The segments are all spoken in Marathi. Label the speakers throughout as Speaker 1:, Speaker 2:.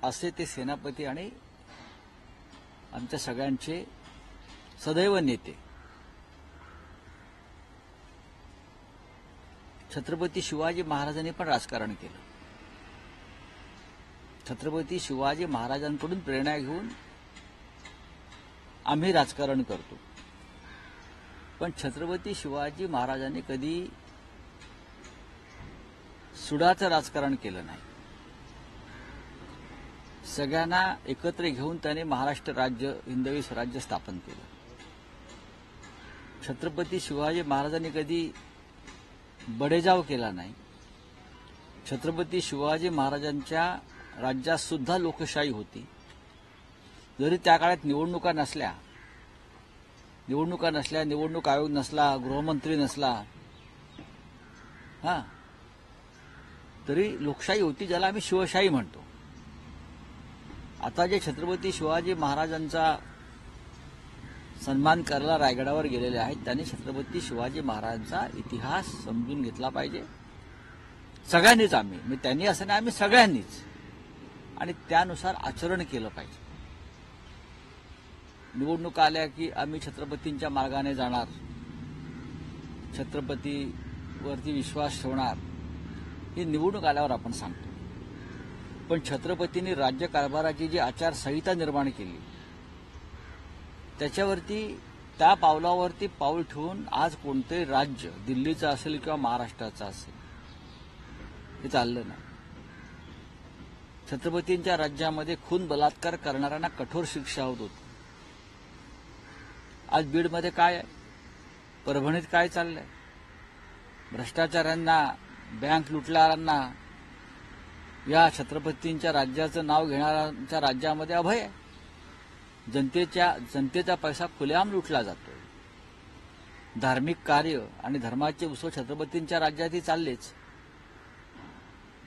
Speaker 1: असे ते सेनापती आणि आमच्या सगळ्यांचे सदैव नेते. छत्रपती शिवाजी महाराजांनी पण राजकारण केलं. छत्रपती शिवाजी महाराजांकडून प्रेरणा घेऊन आम्ही राजकारण करतो. पण छत्रपती शिवाजी महाराजांनी कधी सुडाचं राजकारण केलं नाही. सगळ्यांना एकत्र घेऊन त्याने महाराष्ट्र राज्य, हिंदवी स्वराज्य स्थापन केलं. छत्रपती शिवाजी महाराजांनी कधी बडेजाव केला नाही. छत्रपती शिवाजी महाराजांच्या राज्यात सुद्धा लोकशाही होती. जरी त्या काळात निवडणुका नसल्या, निवडणूक आयोग नसला, गृहमंत्री नसला, तरी लोकशाही होती, ज्याला आम्ही शिवशाही म्हणतो. आता जे छत्रपती शिवाजी महाराजांचा सन्मान करायला रायगडावर गेलेले आहेत, त्यांनी छत्रपती शिवाजी महाराजांचा इतिहास समजून घेतला पाहिजे. सगळ्यांनीच, मी त्यांनी असं नाही, आम्ही सगळ्यांनीच, आणि त्यानुसार आचरण केलं पाहिजे. निवडणुका आल्या की आम्ही छत्रपतींच्या मार्गाने जाणार, छत्रपतीवरती विश्वास ठेवणार, ही निवडणूक आल्यावर आपण सांगतो. पण छत्रपतींनी राज्यकारभाराची जी आचारसंहिता निर्माण केली, त्याच्यावरती, त्या पावलावरती पाऊल ठेवून आज कोणतेही राज्य, दिल्लीचं असेल किंवा महाराष्ट्राचं असेल, हे चाललं नाही. छत्रपतींच्या राज्यामध्ये खून बलात्कार करणाऱ्यांना कठोर शिक्षा होत होती. आज बीडमध्ये काय आहे, परभणीत काय चाललंय? भ्रष्टाचाऱ्यांना, बँक लुटणाऱ्यांना, या छत्रपतींच्या राज्याचं नाव घेणाऱ्यांच्या राज्यामध्ये अभय आहे. जनतेचा पैसा खुलेआम लुटला जातो. धार्मिक कार्य आणि धर्माचे उत्सव छत्रपतींच्या राज्यातही चाललेच.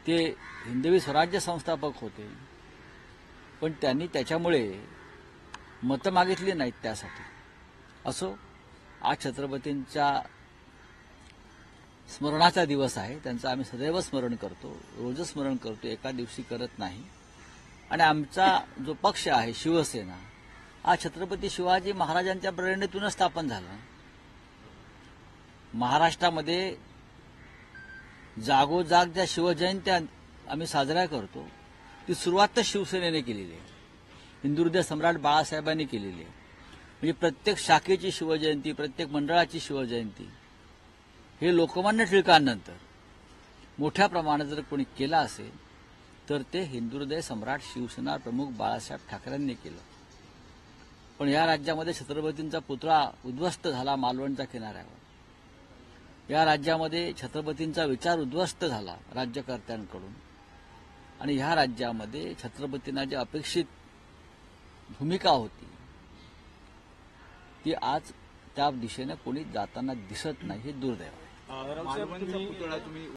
Speaker 1: ते हिंदवी स्वराज्य संस्थापक होते, पण त्यांनी त्याच्यामुळे मतं मागितली नाहीत त्यासाठी. असो, आज छत्रपतींच्या स्मरणाचा दिवस आहे. त्यांचं आम्ही सदैव स्मरण करतो, रोजच स्मरण करतो, एका दिवशी करत नाही. आणि आमचा जो पक्ष आहे, शिवसेना, हा छत्रपती शिवाजी महाराजांच्या प्रेरणेतूनच स्थापन झाला. महाराष्ट्रामध्ये जागोजाग ज्या शिवजयंत्या आम्ही साजऱ्या करतो, ती सुरुवात तर शिवसेनेने केलेली आहे, हिंदुहृदय सम्राट बाळासाहेबांनी केलेली आहे. म्हणजे प्रत्येक शाखेची शिवजयंती, प्रत्येक मंडळाची शिवजयंती हे लोकमान्य टिळकांनंतर मोठ्या प्रमाणात जर कोणी केला असेल तर ते हिंदुहृदय सम्राट शिवसेना प्रमुख बाळासाहेब ठाकरेंनी केलं. पण या राज्यामध्ये छत्रपतींचा पुतळा उद्ध्वस्त झाला मालवणच्या किनाऱ्यावर. या राज्यामध्ये छत्रपतींचा विचार उद्ध्वस्त झाला राज्यकर्त्यांकडून. आणि ह्या राज्यामध्ये छत्रपतींना जी अपेक्षित भूमिका होती, ती आज त्या दिशेने कोणी जाताना दिसत नाही. हे दुर्दैव आहे.